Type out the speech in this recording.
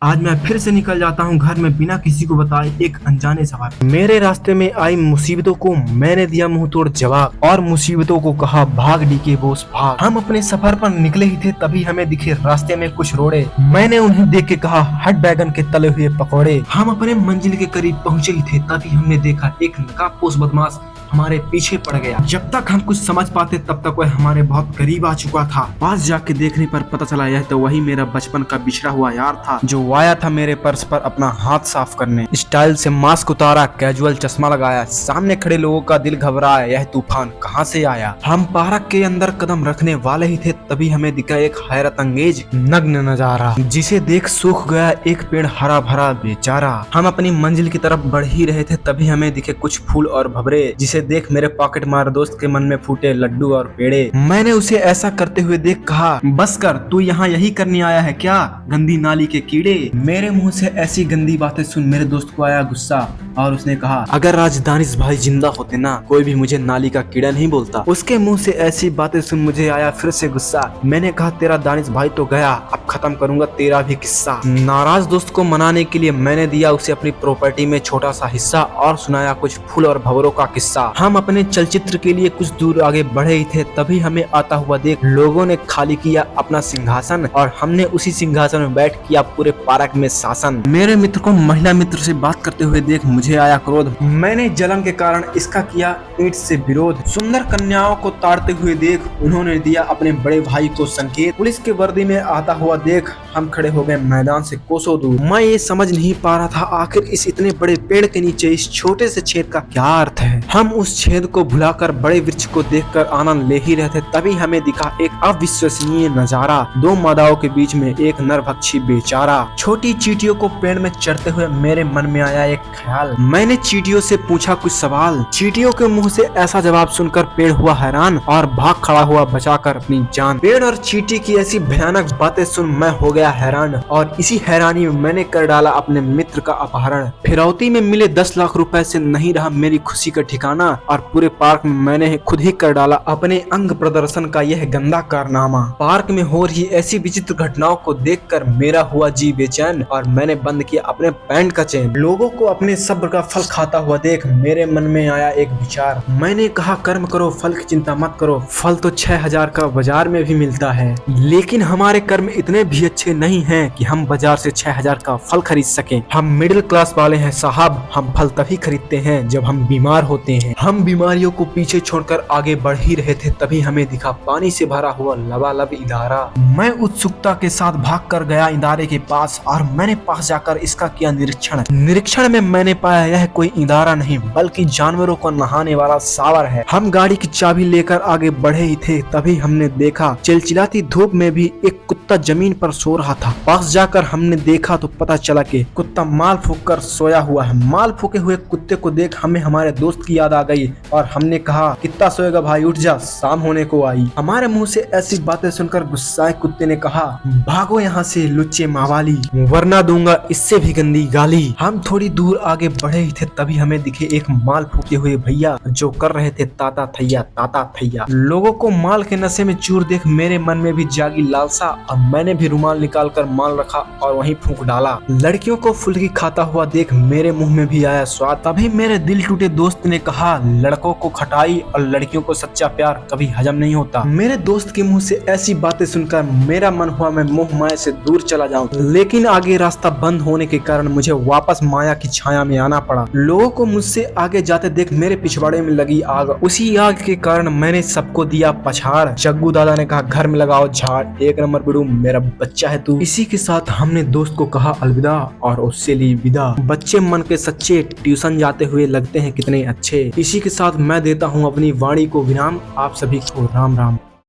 आज मैं फिर से निकल जाता हूँ घर में बिना किसी को बताए एक अनजाने सफर। मेरे रास्ते में आई मुसीबतों को मैंने दिया मुंह तोड़ जवाब और मुसीबतों को कहा भाग डीके बोस भाग। हम अपने सफर पर निकले ही थे तभी हमें दिखे रास्ते में कुछ रोड़े। मैंने उन्हें देख के कहा हट बैगन के तले हुए पकौड़े। हम अपने मंजिल के करीब पहुँचे ही थे तभी हमने देखा एक नकाबपोश बदमाश हमारे पीछे पड़ गया। जब तक हम कुछ समझ पाते तब तक वह हमारे बहुत करीब आ चुका था। पास जाके देखने पर पता चला यह तो वही मेरा बचपन का बिछड़ा हुआ यार था जो आया था मेरे पर्स पर अपना हाथ साफ करने। स्टाइल से मास्क उतारा, कैजुअल चश्मा लगाया, सामने खड़े लोगों का दिल घबराया, यह तूफान कहाँ से आया। हम पार्क के अंदर कदम रखने वाले ही थे तभी हमें दिखा एक हैरत अंगेज नग्न नजारा जिसे देख सूख गया एक पेड़ हरा भरा बेचारा। हम अपनी मंजिल की तरफ बढ़ ही रहे थे तभी हमें दिखे कुछ फूल और भवरे जिसे देख मेरे पॉकेट मार दोस्त के मन में फूटे लड्डू और पेड़े। मैंने उसे ऐसा करते हुए देख कहा बस कर, तू यहाँ यही करने आया है क्या गंदी नाली के कीड़े। मेरे मुंह से ऐसी गंदी बातें सुन मेरे दोस्त को आया गुस्सा और उसने कहा अगर आज दानिश भाई जिंदा होते ना कोई भी मुझे नाली का कीड़ा नहीं बोलता। उसके मुंह से ऐसी बातें सुन मुझे आया फिर से गुस्सा। मैंने कहा तेरा दानिश भाई तो गया, अब खत्म करूंगा तेरा भी किस्सा। नाराज दोस्त को मनाने के लिए मैंने दिया उसे अपनी प्रॉपर्टी में छोटा सा हिस्सा और सुनाया कुछ फूल और भंवरों का किस्सा। हम अपने चलचित्र के लिए कुछ दूर आगे बढ़े ही थे तभी हमें आता हुआ देख लोगों ने खाली किया अपना सिंहासन और हमने उसी सिंहासन में बैठ किया पूरे पार्क में शासन। मेरे मित्र को महिला मित्र से बात करते हुए देख मुझे आया क्रोध। मैंने जलन के कारण इसका किया ईंट से विरोध। सुंदर कन्याओं को ताड़ते हुए देख उन्होंने दिया अपने बड़े भाई को संकेत। पुलिस के वर्दी में आता हुआ देख हम खड़े हो गए मैदान से कोसों दूर। मैं ये समझ नहीं पा रहा था आखिर इस इतने बड़े पेड़ के नीचे इस छोटे से छेद का क्या अर्थ है। हम उस छेद को भुलाकर बड़े वृक्ष को देखकर आनंद ले ही रहे थे तभी हमें दिखा एक अविश्वसनीय नजारा। दो मादाओं के बीच में एक नरभक्षी बेचारा। छोटी चींटियों को पेड़ में चढ़ते हुए मेरे मन में आया एक ख्याल। मैंने चींटियों से पूछा कुछ सवाल। चींटियों के मुंह से ऐसा जवाब सुनकर पेड़ हुआ हैरान और भाग खड़ा हुआ बचाकर अपनी जान। पेड़ और चींटी की ऐसी भयानक बातें सुन मैं हो गया हैरान और इसी हैरानी में मैंने कर डाला अपने मित्र का अपहरण। फिरौती में मिले 10 लाख रुपए से नहीं रहा मेरी खुशी का ठिकाना और पूरे पार्क में मैंने खुद ही कर डाला अपने अंग प्रदर्शन का यह गंदा कारनामा। पार्क में हो रही ऐसी विचित्र घटनाओं को देखकर मेरा हुआ जी बेचैन और मैंने बंद किया अपने पैंट का चेन। लोगों को अपने सब्र का फल खाता हुआ देख मेरे मन में आया एक विचार। मैंने कहा कर्म करो फल की चिंता मत करो, फल तो 6000 का बाजार में भी मिलता है लेकिन हमारे कर्म इतने भी अच्छे नहीं हैं कि हम बाजार से 6000 का फल खरीद सकें। हम मिडिल क्लास वाले हैं साहब, हम फल तभी खरीदते हैं जब हम बीमार होते हैं। हम बीमारियों को पीछे छोड़कर आगे बढ़ ही रहे थे तभी हमें दिखा पानी से भरा हुआ लबालब इदारा। मैं उत्सुकता के साथ भागकर गया इदारे के पास और मैंने पास जाकर इसका किया निरीक्षण में मैंने पाया यह कोई इदारा नहीं बल्कि जानवरों को नहाने वाला शावर है। हम गाड़ी की चाबी लेकर आगे बढ़े ही थे तभी हमने देखा चिलचिलाती धूप में भी एक कुत्ता जमीन पर सो रहा था। पास जाकर हमने देखा तो पता चला कि कुत्ता माल फूंक कर सोया हुआ है। माल फूके हुए कुत्ते को देख हमें हमारे दोस्त की याद आ गई और हमने कहा कितना सोएगा भाई, उठ जा शाम होने को आई। हमारे मुंह से ऐसी बातें सुनकर गुस्साए कुत्ते ने कहा भागो यहाँ से लुच्चे मावाली वरना दूंगा इससे भी गंदी गाली। हम थोड़ी दूर आगे बढ़े ही थे तभी हमें दिखे एक माल फूके हुए भैया जो कर रहे थे ताता थैया। लोगों को माल के नशे में चूर देख मेरे मन में भी जागी लालसा और मैंने भी रुमाल निकाल कर माल रखा और वहीं फूंक डाला। लड़कियों को फुल्की खाता हुआ देख मेरे मुंह में भी आया स्वाद। तभी मेरे दिल टूटे दोस्त ने कहा लड़कों को खटाई और लड़कियों को सच्चा प्यार कभी हजम नहीं होता। मेरे दोस्त के मुंह से ऐसी बातें सुनकर मेरा मन हुआ मैं मोह माया से दूर चला जाऊं लेकिन आगे रास्ता बंद होने के कारण मुझे वापस माया की छाया में आना पड़ा। लोगों को मुझसे आगे जाते देख मेरे पिछवाड़े में लगी आग। उसी आग के कारण मैंने सबको दिया पछाड़। जग्गू दादा ने कहा घर में लगाओ झाड़, एक नंबर बिड़ू मेरा बच्चा है तू। इसी के साथ हमने दोस्त को कहा अलविदा और उससे ली विदा। बच्चे मन के सच्चे ट्यूशन जाते हुए लगते हैं कितने अच्छे। इसी के साथ मैं देता हूँ अपनी वाणी को विराम। आप सभी को राम राम।